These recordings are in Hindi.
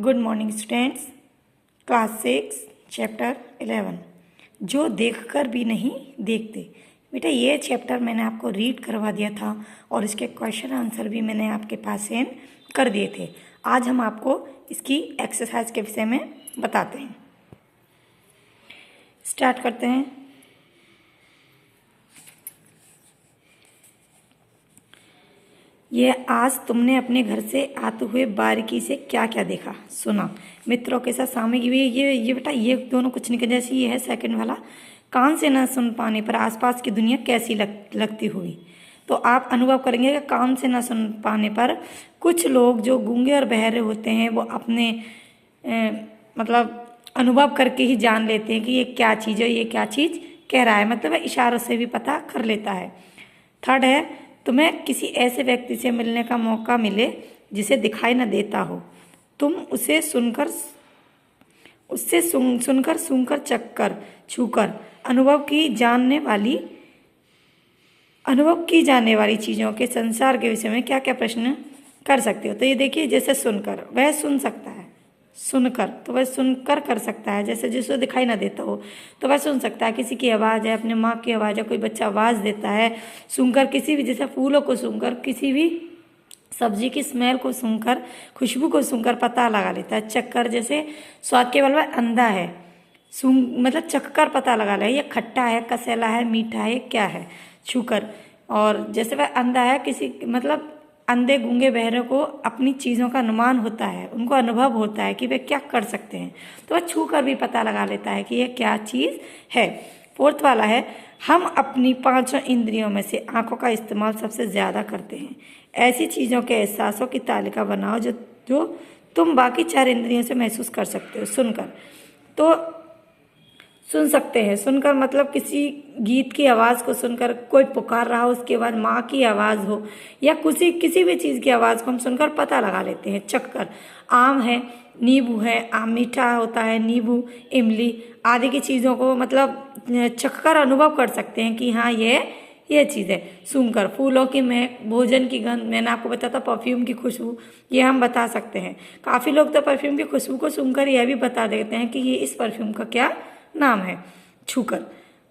Good morning students. Class 6 chapter 11 जो देखकर भी नहीं देखते। बेटा ये चैप्टर मैंने आपको रीड करवा दिया था और इसके क्वेश्चन आंसर भी मैंने आपके पास सेंड कर दिए थे। आज हम आपको इसकी एक्सरसाइज के विषय में बताते हैं। स्टार्ट करते हैं। ये आज तुमने अपने घर से आते हुए बारीकी से क्या क्या देखा सुना। मित्रों के साथ सामने की ये बेटा ये दोनों कुछ नहीं, जैसे ये है सेकंड वाला, कान से न सुन पाने पर आसपास की दुनिया कैसी लगती होगी। तो आप अनुभव करेंगे कि कान से न सुन पाने पर कुछ लोग जो गूंगे और बहरे होते हैं वो अपने मतलब अनुभव करके ही जान लेते हैं कि ये क्या चीज़ है, ये क्या चीज़ कह रहा है, मतलब इशारों से भी पता कर लेता है। थर्ड है, तुम्हें किसी ऐसे व्यक्ति से मिलने का मौका मिले जिसे दिखाई न देता हो, तुम उसे सुनकर सूंघकर चखकर छूकर अनुभव की जाने वाली चीज़ों के संसार के विषय में क्या क्या प्रश्न कर सकते हो। तो ये देखिए, जैसे सुनकर, वह सुन सकता है, सुनकर तो वह सुनकर कर सकता है, जैसे जिसको दिखाई ना देता हो तो वह सुन सकता है। किसी की आवाज़ है, अपने माँ की आवाज़ है, कोई बच्चा आवाज़ देता है, सुनकर किसी भी, जैसे फूलों को सुनकर, किसी भी सब्जी की स्मेल को सुनकर, खुशबू को सुनकर पता लगा लेता है। चक्कर, जैसे स्वाद केवल वह अंधा है, मतलब चखकर पता लगा ले ये खट्टा है, कसैला है, मीठा है, क्या है, छूकर। और जैसे वह अंधा है, किसी मतलब अंधे गूंगे बहरे को अपनी चीज़ों का अनुमान होता है, उनको अनुभव होता है कि वे क्या कर सकते हैं, तो वह छू कर भी पता लगा लेता है कि यह क्या चीज़ है। फोर्थ वाला है, हम अपनी पांचों इंद्रियों में से आंखों का इस्तेमाल सबसे ज़्यादा करते हैं। ऐसी चीज़ों के एहसासों की तालिका बनाओ जो तुम बाकी चार इंद्रियों से महसूस कर सकते हो। सुनकर तो सुन सकते हैं, सुनकर मतलब किसी गीत की आवाज़ को सुनकर, कोई पुकार रहा हो उसके बाद माँ की आवाज़ हो या किसी भी चीज़ की आवाज़ को हम सुनकर पता लगा लेते हैं। चखकर, आम है, नींबू है, आम मीठा होता है, नींबू, इमली आदि की चीज़ों को मतलब चखकर अनुभव कर सकते हैं कि हाँ ये चीज़ है। सूंघकर, फूलों की महक, भोजन की गंध, मैंने आपको बताया था परफ्यूम की खुशबू, ये हम बता सकते हैं। काफ़ी लोग तो परफ्यूम की खुशबू को सूंघकर यह भी बता देते हैं कि ये इस परफ्यूम का क्या नाम है। छूकर,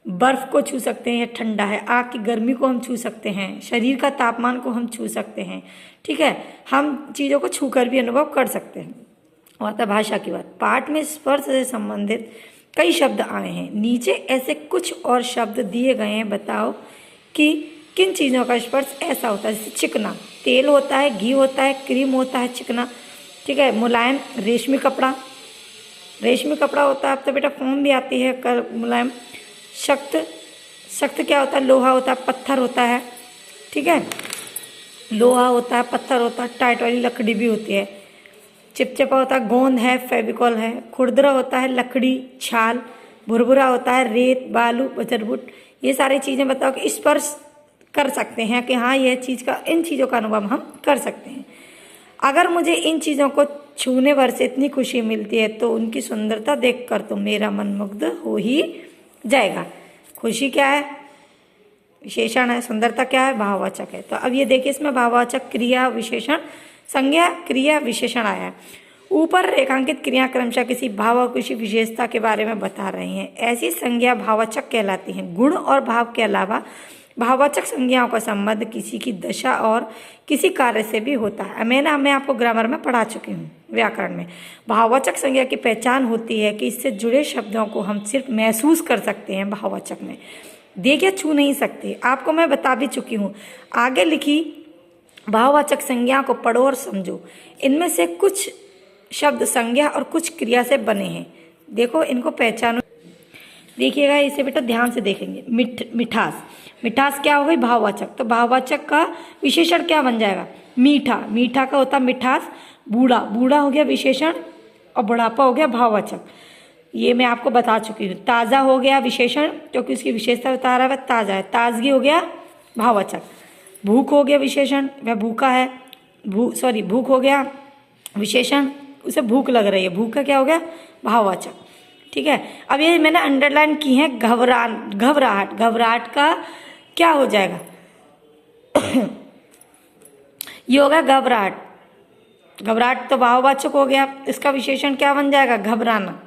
बर्फ को छू सकते हैं, ठंडा है, आग की गर्मी को हम छू सकते हैं, शरीर का तापमान को हम छू सकते हैं। ठीक है, हम चीज़ों को छूकर भी अनुभव कर सकते हैं। और था भाषा की बात, पाठ में स्पर्श से संबंधित कई शब्द आए हैं, नीचे ऐसे कुछ और शब्द दिए गए हैं, बताओ कि किन चीज़ों का स्पर्श ऐसा होता है। जैसे चिकना, तेल होता है, घी होता है, क्रीम होता है, चिकना। ठीक है, मुलायम, रेशमी कपड़ा, रेशमी कपड़ा होता है। अब तो बेटा फोम भी आती है कर मुलायम। सख्त क्या होता है, लोहा होता है, पत्थर होता है। ठीक है, लोहा होता है, पत्थर होता है, टाइट वाली लकड़ी भी होती है। चिपचिपा होता है, गोंद है, फेविकॉल है। खुरदरा होता है, लकड़ी, छाल। भुरभुरा होता है, रेत, बालू, बजरबुट। ये सारी चीज़ें बताओ कि स्पर्श कर सकते हैं कि हाँ यह चीज़ का, इन चीज़ों का अनुभव हम कर सकते हैं। अगर मुझे इन चीज़ों को छूने भर से इतनी खुशी मिलती है तो उनकी सुंदरता देखकर तो मेरा मन मुग्ध हो ही जाएगा। खुशी क्या है, विशेषण है, सुंदरता क्या है, भाववाचक है। तो अब ये देखिए, इसमें भाववाचक, क्रिया, विशेषण, संज्ञा, क्रिया, विशेषण आया है। ऊपर रेखांकित क्रिया क्रमशः किसी भाव और किसी विशेषता के बारे में बता रही हैं। ऐसी संज्ञा भाववाचक कहलाती हैं। गुण और भाव के अलावा भाववाचक संज्ञाओं का संबंध किसी की दशा और किसी कार्य से भी होता है। मैं आपको ग्रामर में पढ़ा चुकी हूँ, व्याकरण में। भाववाचक संज्ञा की पहचान होती है कि इससे जुड़े शब्दों को हम सिर्फ महसूस कर सकते हैं। भाववाचक में देख या छू नहीं सकते, आपको मैं बता भी चुकी हूँ। आगे लिखी भाववाचक संज्ञा को पढ़ो और समझो। इनमें से कुछ शब्द संज्ञा और कुछ क्रिया से बने हैं। देखो, इनको पहचानो। देखिएगा इसे बेटा ध्यान से देखेंगे। मिठास, मिठास क्या हो गई, भाववाचक। तो भाववाचक का विशेषण क्या बन जाएगा, मीठा। मीठा का होता मिठास। बूढ़ा, बूढ़ा हो गया विशेषण और बुढ़ापा हो गया भाववाचक। ये मैं आपको बता चुकी हूँ। ताज़ा हो गया विशेषण, क्योंकि उसकी विशेषता बता रहा है, वह ताज़ा है। ताजगी हो गया भाववाचक। भूख हो गया विशेषण, वह भूखा है। भूख हो गया विशेषण, उसे भूख लग रही है, भूख का क्या हो गया, भाववाचक। ठीक है, अब ये मैंने अंडरलाइन की है, घबराहट। घबराहट का क्या हो जाएगा ये होगा घबराहट। घबराहट तो भाववाचक हो गया, इसका विशेषण क्या बन जाएगा? घबराना।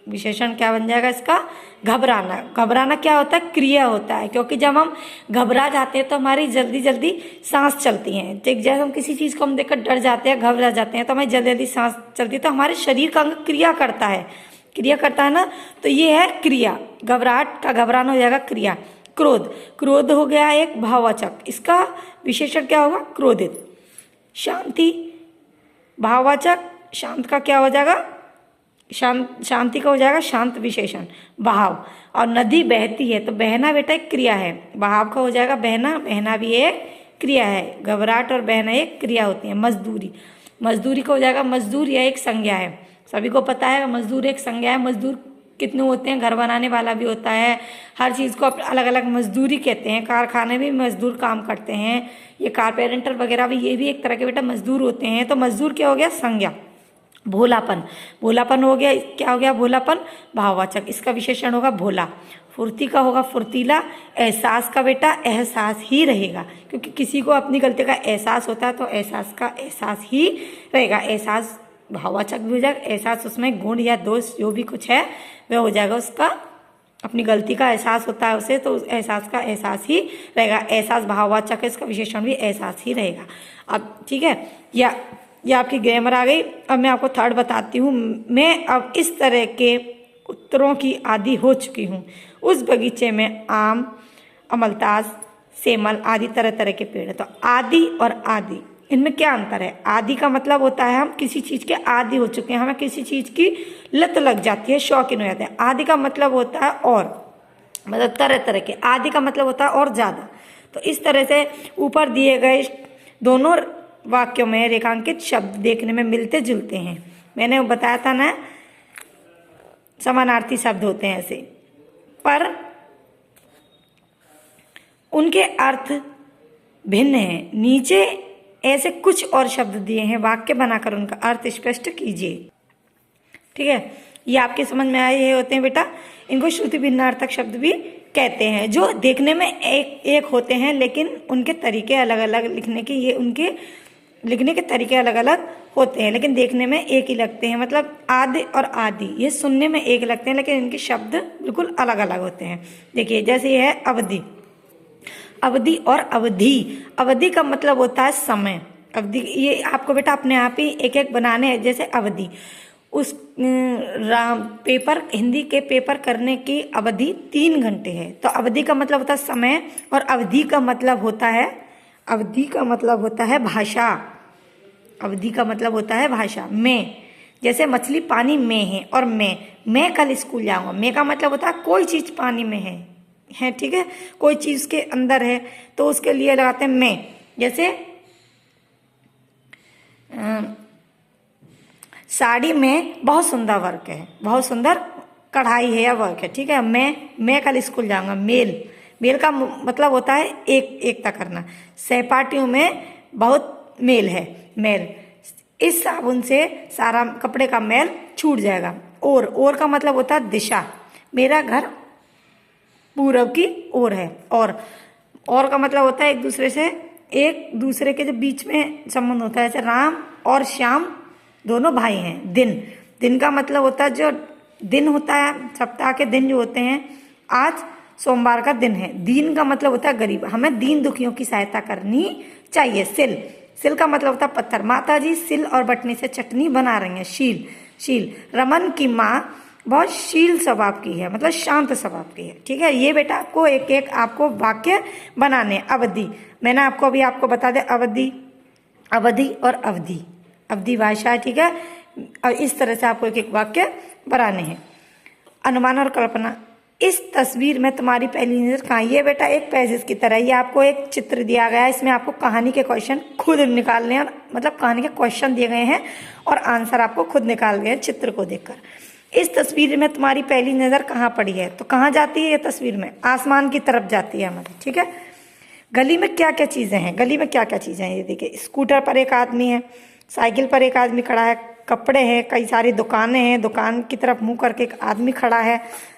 विशेषण क्या बन जाएगा इसका? घबराना। घबराना क्या होता है? क्रिया होता है, क्योंकि जब हम घबरा जाते हैं तो हमारी जल्दी जल्दी सांस चलती है। ठीक, जैसे हम किसी चीज़ को हम देखकर डर जाते हैं, घबरा जाते हैं, तो हमारी जल्दी जल्दी सांस चलती है, तो हमारे शरीर का अंग क्रिया करता है, क्रिया करता है ना, तो ये है क्रिया। घबराहट का घबराना हो जाएगा क्रिया। क्रोध, क्रोध हो गया एक भाववाचक, इसका विशेषण क्या होगा? क्रोधित। शांति, भाववाचक, शांत का क्या हो जाएगा? शांति का हो जाएगा शांत विशेषण। बहाव, और नदी बहती है, तो बहना बेटा एक क्रिया है, बहाव का हो जाएगा बहना, बहना भी एक क्रिया है। घबराहट और बहना एक क्रिया होती है। मजदूरी, मजदूरी का हो जाएगा मजदूर, यह एक संज्ञा है, सभी को पता है मजदूर एक संज्ञा है। मजदूर कितने होते हैं? घर बनाने वाला भी होता है, हर चीज़ को अलग अलग मजदूरी कहते हैं। कारखाने में मजदूर काम करते हैं, ये कारपेंटर वगैरह भी, ये भी एक तरह के बेटा मजदूर होते हैं। तो मजदूर क्या हो गया? संज्ञा। भोलापन, भोलापन हो गया, क्या हो गया? भोलापन भाववाचक, इसका विशेषण होगा भोला। फुर्ती का होगा फुर्तीला। एहसास का बेटा एहसास ही रहेगा, क्योंकि किसी को अपनी गलती का एहसास होता है तो एहसास का एहसास ही रहेगा। एहसास भाववाचक भी हो जाएगा, एहसास उसमें गुण या दोष जो भी कुछ है वह हो जाएगा, उसका अपनी गलती का एहसास होता है उसे, तो उस एहसास का एहसास ही रहेगा। एहसास भाववाचक है, इसका विशेषण भी एहसास ही रहेगा। अब ठीक है, या ये आपकी ग्रामर आ गई। अब मैं आपको थर्ड बताती हूँ। मैं अब इस तरह के उत्तरों की आदी हो चुकी हूँ। उस बगीचे में आम, अमलतास, सेमल आदि तरह तरह के पेड़ है। तो आदि और आदि, इनमें क्या अंतर है? आदि का मतलब होता है हम किसी चीज़ के आदी हो चुके हैं, हमें किसी चीज़ की लत लग जाती है, शौकीन हो जाते हैं। आदि का मतलब होता है और, मतलब तरह तरह के। आदि का मतलब होता है और ज़्यादा। तो इस तरह से ऊपर दिए गए दोनों वाक्यों में रेखांकित शब्द देखने में मिलते जुलते हैं। मैंने बताया था ना, समानार्थी शब्द होते हैं ऐसे, पर उनके अर्थ भिन्न हैं। नीचे ऐसे कुछ और शब्द दिए हैं, वाक्य बनाकर उनका अर्थ स्पष्ट कीजिए। ठीक है, ये आपके समझ में आए ये होते हैं बेटा, इनको श्रुति भिन्नार्थक शब्द भी कहते हैं, जो देखने में एक होते हैं लेकिन उनके तरीके अलग अलग लिखने के, ये उनके लिखने के तरीके अलग अलग होते हैं लेकिन देखने में एक ही लगते हैं। मतलब आदि और आदि ये सुनने में एक लगते हैं लेकिन इनके शब्द बिल्कुल अलग अलग होते हैं। देखिए जैसे ये है अवधि, अवधि और अवधि। अवधि का मतलब होता है समय। अवधि ये आपको बेटा अपने आप ही एक एक बनाने हैं। जैसे अवधि, उस पेपर, हिंदी के पेपर करने की अवधि 3 घंटे है। तो अवधि का मतलब होता है समय, और अवधि का मतलब होता है, अवधि का मतलब होता है भाषा। अवधि का मतलब होता है भाषा। मैं, जैसे मछली पानी में है, और मैं कल स्कूल जाऊंगा। मैं का मतलब होता है कोई चीज़ पानी में है, ठीक है, कोई चीज़ के अंदर है तो उसके लिए लगाते हैं मैं। जैसे साड़ी में बहुत सुंदर वर्क है, बहुत सुंदर कढ़ाई है या वर्क है, ठीक है। मैं कल स्कूल जाऊंगा। मेल का मतलब होता है एकता करना। सहपाठियों में बहुत मेल है, मेल। इस साबुन से सारा कपड़े का मैल छूट जाएगा। और का मतलब होता है दिशा। मेरा घर पूरब की ओर है। और का मतलब होता है एक दूसरे के जो बीच में संबंध होता है। जैसे राम और श्याम दोनों भाई हैं। दिन का मतलब होता है जो दिन होता है, सप्ताह के दिन जो होते हैं। आज सोमवार का दिन है। दीन का मतलब होता है गरीब, हमें दीन दुखियों की सहायता करनी चाहिए। सिल का मतलब होता है पत्थर। माता जी सिल और बटनी से चटनी बना रही हैं। शील। रमन की माँ बहुत शील स्वभाव की है, मतलब शांत स्वभाव की है, ठीक है। ये बेटा आपको एक आपको वाक्य बनाने। अवधि, मैंने आपको बता दें, अवधि और अवधि भाषा, ठीक है। और इस तरह से आपको एक वाक्य बनाने हैं। अनुमान और कल्पना। इस तस्वीर में तुम्हारी पहली नजर कहाँ? ये बेटा एक पैसेज की तरह, ये आपको एक चित्र दिया गया है, इसमें आपको कहानी के क्वेश्चन खुद निकालने हैं, मतलब कहानी के क्वेश्चन दिए गए हैं और आंसर आपको खुद निकाल गए हैं चित्र को देखकर। इस तस्वीर में तुम्हारी पहली नजर कहाँ पड़ी है? तो कहाँ जाती है ये तस्वीर में? आसमान की तरफ जाती है हमारी, ठीक है। गली में क्या क्या चीजें हैं? गली में क्या क्या चीजें हैं? ये देखिए, स्कूटर पर एक आदमी है, साइकिल पर एक आदमी खड़ा है, कपड़े हैं, कई सारी दुकानें हैं, दुकान की तरफ मुंह करके एक आदमी खड़ा है,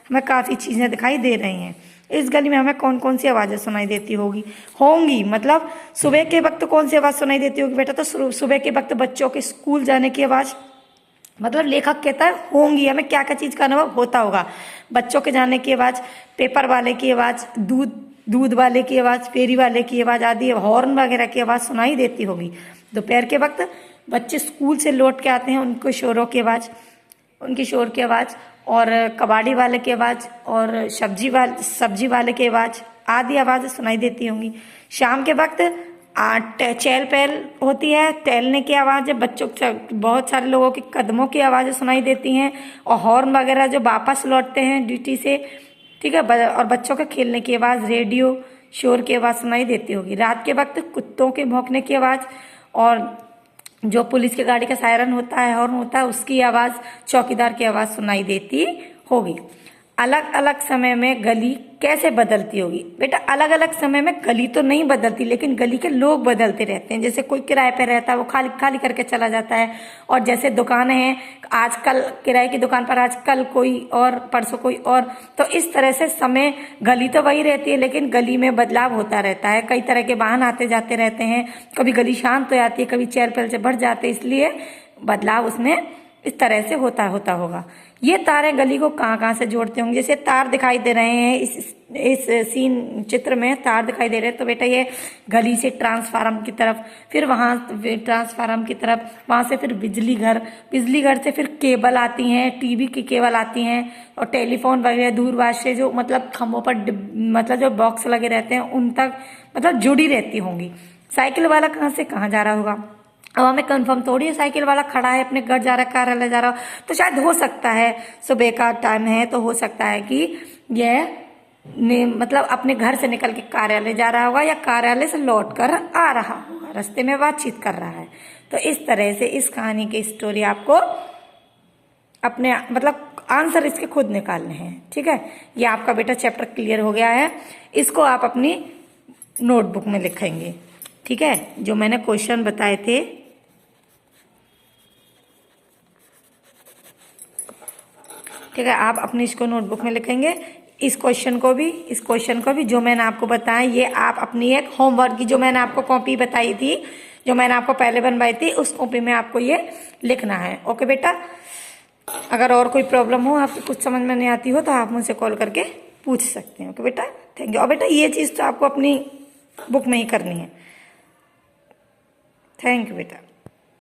हमें काफ़ी चीज़ें दिखाई दे रही हैं। इस गली में हमें कौन कौन सी आवाज़ें सुनाई देती होंगी मतलब सुबह के वक्त कौन सी आवाज़ सुनाई देती होगी बेटा? तो सुबह के वक्त बच्चों के स्कूल जाने की आवाज़, मतलब लेखक कहता है होंगी, हमें क्या क्या चीज़ का अनुभव होता होगा। बच्चों के जाने की आवाज़, पेपर वाले की आवाज़, दूध वाले की आवाज़, फेरी वाले की आवाज़ आदि, हॉर्न वगैरह की आवाज़ सुनाई देती होगी। दोपहर के वक्त बच्चे स्कूल से लौट के आते हैं, उनके शोरों की आवाज़, उनकी शोर की आवाज़, और कबाड़ी वाले की आवाज़, और सब्जी वाले की आवाज़ आदि आवाज़ें सुनाई देती होंगी। शाम के वक्त चहल पहल होती है, टहलने की आवाज़, बच्चों बहुत सारे लोगों के कदमों की आवाज़ें सुनाई देती हैं, और हॉर्न वगैरह जो वापस लौटते हैं ड्यूटी से, ठीक है, और बच्चों के खेलने की आवाज़, रेडियो शोर की आवाज़ सुनाई देती होगी। रात के वक्त कुत्तों के भौंकने की आवाज़, और जो पुलिस की गाड़ी का सायरन होता है, हॉर्न होता है, उसकी आवाज़, चौकीदार की आवाज़ सुनाई देती होगी। अलग अलग समय में गली कैसे बदलती होगी? बेटा अलग अलग समय में गली तो नहीं बदलती, लेकिन गली के लोग बदलते रहते हैं। जैसे कोई किराए पे रहता है, वो खाली खाली करके चला जाता है, और जैसे दुकानें हैं, आजकल किराए की दुकान पर आजकल कोई और, परसों कोई और, तो इस तरह से समय, गली तो वही रहती है लेकिन गली में बदलाव होता रहता है। कई तरह के वाहन आते जाते रहते हैं, कभी गली शांत हो जाती है, कभी चहल पहल से बढ़ जाते हैं, इसलिए बदलाव उसमें इस तरह से होता होगा। ये तारें गली को कहाँ कहाँ से जोड़ते होंगे? जैसे तार दिखाई दे रहे हैं इस सीन चित्र में, तार दिखाई दे रहे हैं, तो बेटा ये गली से ट्रांसफार्मर की तरफ, फिर वहाँ ट्रांसफार्मर की तरफ, वहाँ से फिर बिजली घर से फिर केबल आती हैं, टीवी की केबल आती हैं, और टेलीफोन वगैरह दूरभाष से जो मतलब खंभों पर मतलब जो बॉक्स लगे रहते हैं उन तक मतलब जुड़ी रहती होंगी। साइकिल वाला कहाँ से कहाँ जा रहा होगा? अब हमें कंफर्म थोड़ी है, साइकिल वाला खड़ा है, अपने घर जा रहा है, कार्यालय जा रहा हो, तो शायद हो सकता है सुबह का टाइम है, तो हो सकता है कि यह मतलब अपने घर से निकल के कार्यालय जा रहा होगा, या कार्यालय से लौट कर आ रहा होगा, रास्ते में बातचीत कर रहा है। तो इस तरह से इस कहानी की स्टोरी आपको अपने मतलब आंसर इसके खुद निकालने हैं, ठीक है। ये आपका बेटा चैप्टर क्लियर हो गया है, इसको आप अपनी नोटबुक में लिखेंगे, ठीक है। जो मैंने क्वेश्चन बताए थे, ठीक है, आप अपनी इसको नोटबुक में लिखेंगे। इस क्वेश्चन को भी जो मैंने आपको बताया, ये आप अपनी एक होमवर्क की, जो मैंने आपको कॉपी बताई थी, जो मैंने आपको पहले बनवाई थी, उस कॉपी में आपको ये लिखना है। ओके बेटा, अगर और कोई प्रॉब्लम हो, आपको कुछ समझ में नहीं आती हो, तो आप मुझसे कॉल करके पूछ सकते हैं। ओके बेटा, थैंक यू। और बेटा ये चीज़ तो आपको अपनी बुक में ही करनी है। थैंक यू बेटा।